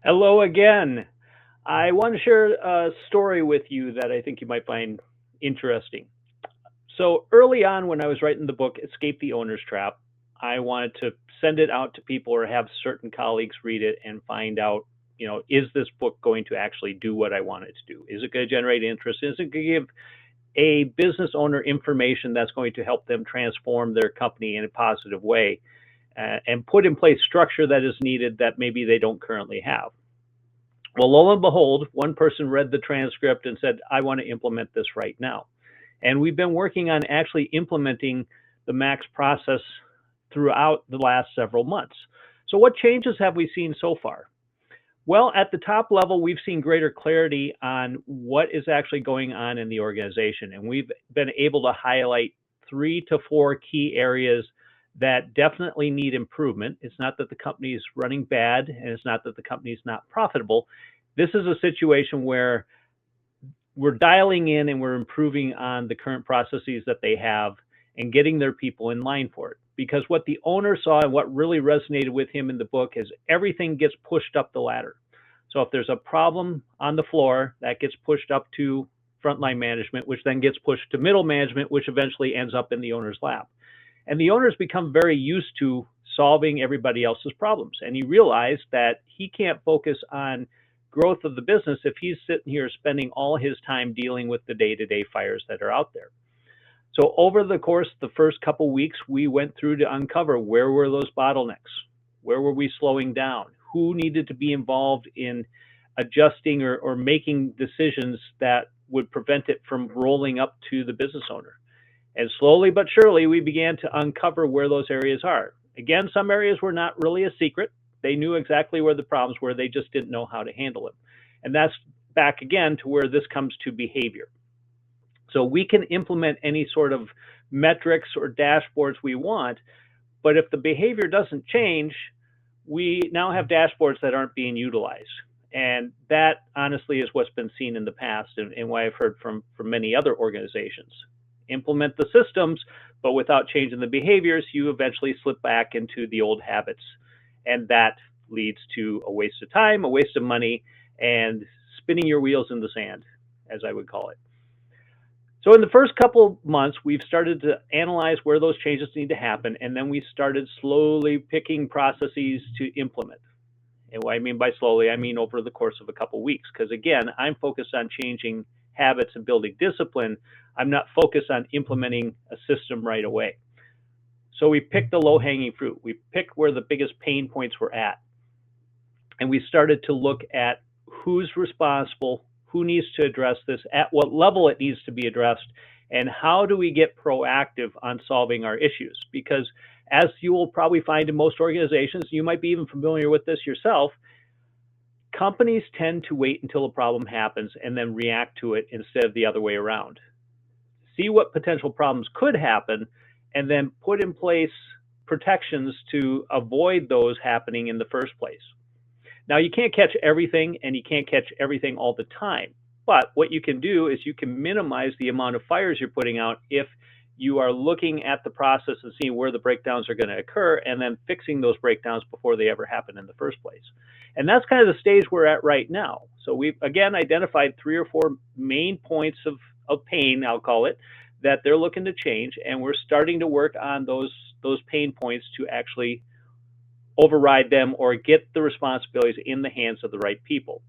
Hello again. I want to share a story with you that I think you might find interesting. So, early on, when I was writing the book, Escape the Owner's Trap, I wanted to send it out to people or have certain colleagues read it and find out, is this book going to actually do what I want it to do? Is it going to generate interest? Is it going to give a business owner information that's going to help them transform their company in a positive way and put in place structure that is needed that maybe they don't currently have? Well, lo and behold, one person read the transcript and said, I want to implement this right now. And we've been working on actually implementing the MAAX process throughout the last several months. So, what changes have we seen so far? Well, at the top level, we've seen greater clarity on what is actually going on in the organization. And we've been able to highlight 3 to 4 key areas that definitely need improvement. It's not that the company is running bad, and it's not that the company is not profitable. This is a situation where we're dialing in and we're improving on the current processes that they have and getting their people in line for it. Because what the owner saw and what really resonated with him in the book is everything gets pushed up the ladder. So if there's a problem on the floor, that gets pushed up to frontline management, which then gets pushed to middle management, which eventually ends up in the owner's lap. And the owner's become very used to solving everybody else's problems. And he realized that he can't focus on growth of the business if he's sitting here spending all his time dealing with the day-to-day fires that are out there. So over the course of the first couple weeks, we went through to uncover where were those bottlenecks, where were we slowing down, who needed to be involved in adjusting or making decisions that would prevent it from rolling up to the business owner. And slowly but surely, we began to uncover where those areas are. Again, some areas were not really a secret. They knew exactly where the problems were. They just didn't know how to handle them. And that's back again to where this comes to behavior. So we can implement any sort of metrics or dashboards we want, but if the behavior doesn't change, we now have dashboards that aren't being utilized. And that honestly is what's been seen in the past and why I've heard from many other organizations. Implement the systems, but without changing the behaviors, you eventually slip back into the old habits. And that leads to a waste of time, a waste of money, and spinning your wheels in the sand, as I would call it. So in the first couple of months, we've started to analyze where those changes need to happen, and then we started slowly picking processes to implement. And what I mean by slowly, I mean over the course of a couple of weeks, because again, I'm focused on changing habits and building discipline. I'm not focused on implementing a system right away. So we picked the low-hanging fruit. We picked where the biggest pain points were at. And we started to look at who's responsible, who needs to address this, at what level it needs to be addressed, and how do we get proactive on solving our issues. Because as you will probably find in most organizations, you might be even familiar with this yourself, companies tend to wait until a problem happens and then react to it instead of the other way around. See what potential problems could happen and then put in place protections to avoid those happening in the first place. Now, you can't catch everything and you can't catch everything all the time. But what you can do is you can minimize the amount of fires you're putting out if you are looking at the process and seeing where the breakdowns are going to occur and then fixing those breakdowns before they ever happen in the first place. And that's kind of the stage we're at right now. So we've, again, identified 3 or 4 main points of pain, I'll call it, that they're looking to change. And we're starting to work on those pain points to actually override them or get the responsibilities in the hands of the right people.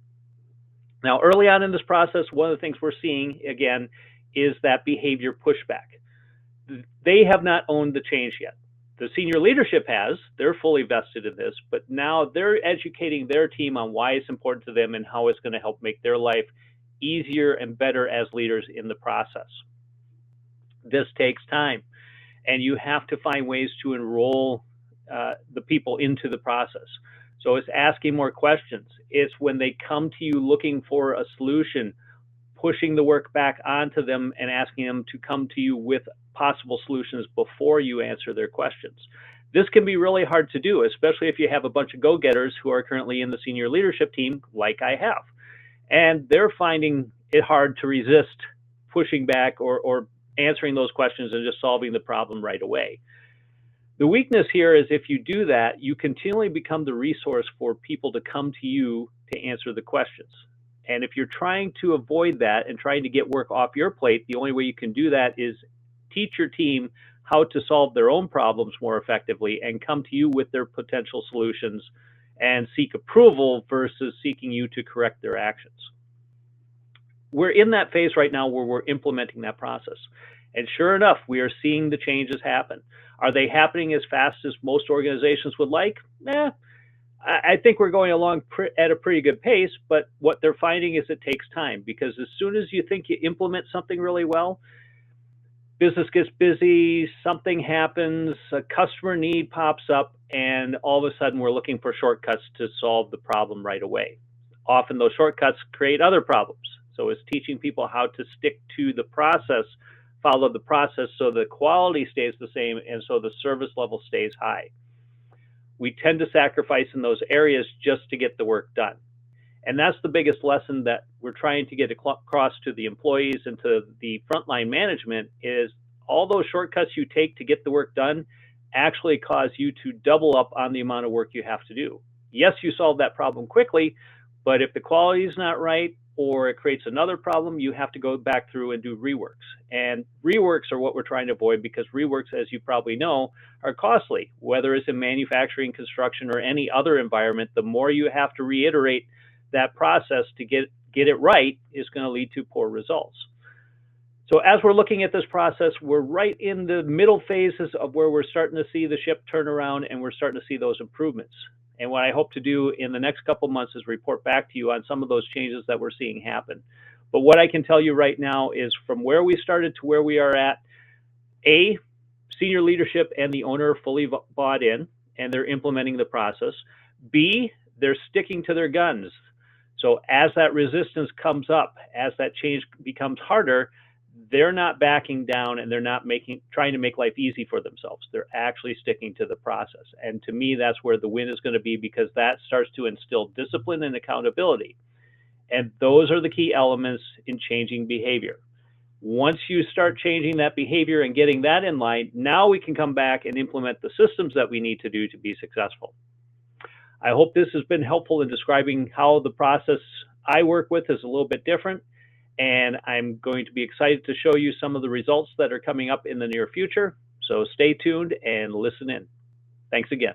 Now, early on in this process, one of the things we're seeing, again, is that behavior pushback. They have not owned the change yet. The senior leadership has. They're fully vested in this, but now they're educating their team on why it's important to them and how it's going to help make their life easier and better as leaders in the process. This takes time, and you have to find ways to enroll the people into the process. So it's asking more questions. It's when they come to you looking for a solution, pushing the work back onto them and asking them to come to you with possible solutions before you answer their questions. This can be really hard to do, especially if you have a bunch of go-getters who are currently in the senior leadership team, like I have. And they're finding it hard to resist pushing back or answering those questions and just solving the problem right away. The weakness here is if you do that, you continually become the resource for people to come to you to answer the questions. And if you're trying to avoid that and trying to get work off your plate, the only way you can do that is teach your team how to solve their own problems more effectively and come to you with their potential solutions and seek approval versus seeking you to correct their actions. We're in that phase right now where we're implementing that process. And sure enough, we are seeing the changes happen. Are they happening as fast as most organizations would like? I think we're going along at a pretty good pace, but what they're finding is it takes time, because as soon as you think you implement something really well, business gets busy, something happens, a customer need pops up, and all of a sudden we're looking for shortcuts to solve the problem right away. Often those shortcuts create other problems. So it's teaching people how to stick to the process, follow the process so the quality stays the same and so the service level stays high. We tend to sacrifice in those areas just to get the work done. And that's the biggest lesson that we're trying to get across to the employees and to the frontline management is all those shortcuts you take to get the work done actually cause you to double up on the amount of work you have to do. Yes, you solve that problem quickly, but if the quality is not right or it creates another problem, you have to go back through and do reworks. And reworks are what we're trying to avoid, because reworks, as you probably know, are costly. Whether it's in manufacturing, construction, or any other environment, the more you have to reiterate that process to get it right is going to lead to poor results. So as we're looking at this process, we're right in the middle phases of where we're starting to see the ship turn around and we're starting to see those improvements. And what I hope to do in the next couple of months is report back to you on some of those changes that we're seeing happen. But what I can tell you right now is from where we started to where we are at, A, senior leadership and the owner are fully bought in and they're implementing the process. B, they're sticking to their guns. So as that resistance comes up, as that change becomes harder, they're not backing down and they're not trying to make life easy for themselves. They're actually sticking to the process. And to me, that's where the win is going to be, because that starts to instill discipline and accountability. And those are the key elements in changing behavior. Once you start changing that behavior and getting that in line, now we can come back and implement the systems that we need to do to be successful. I hope this has been helpful in describing how the process I work with is a little bit different. And I'm going to be excited to show you some of the results that are coming up in the near future. So stay tuned and listen in. Thanks again.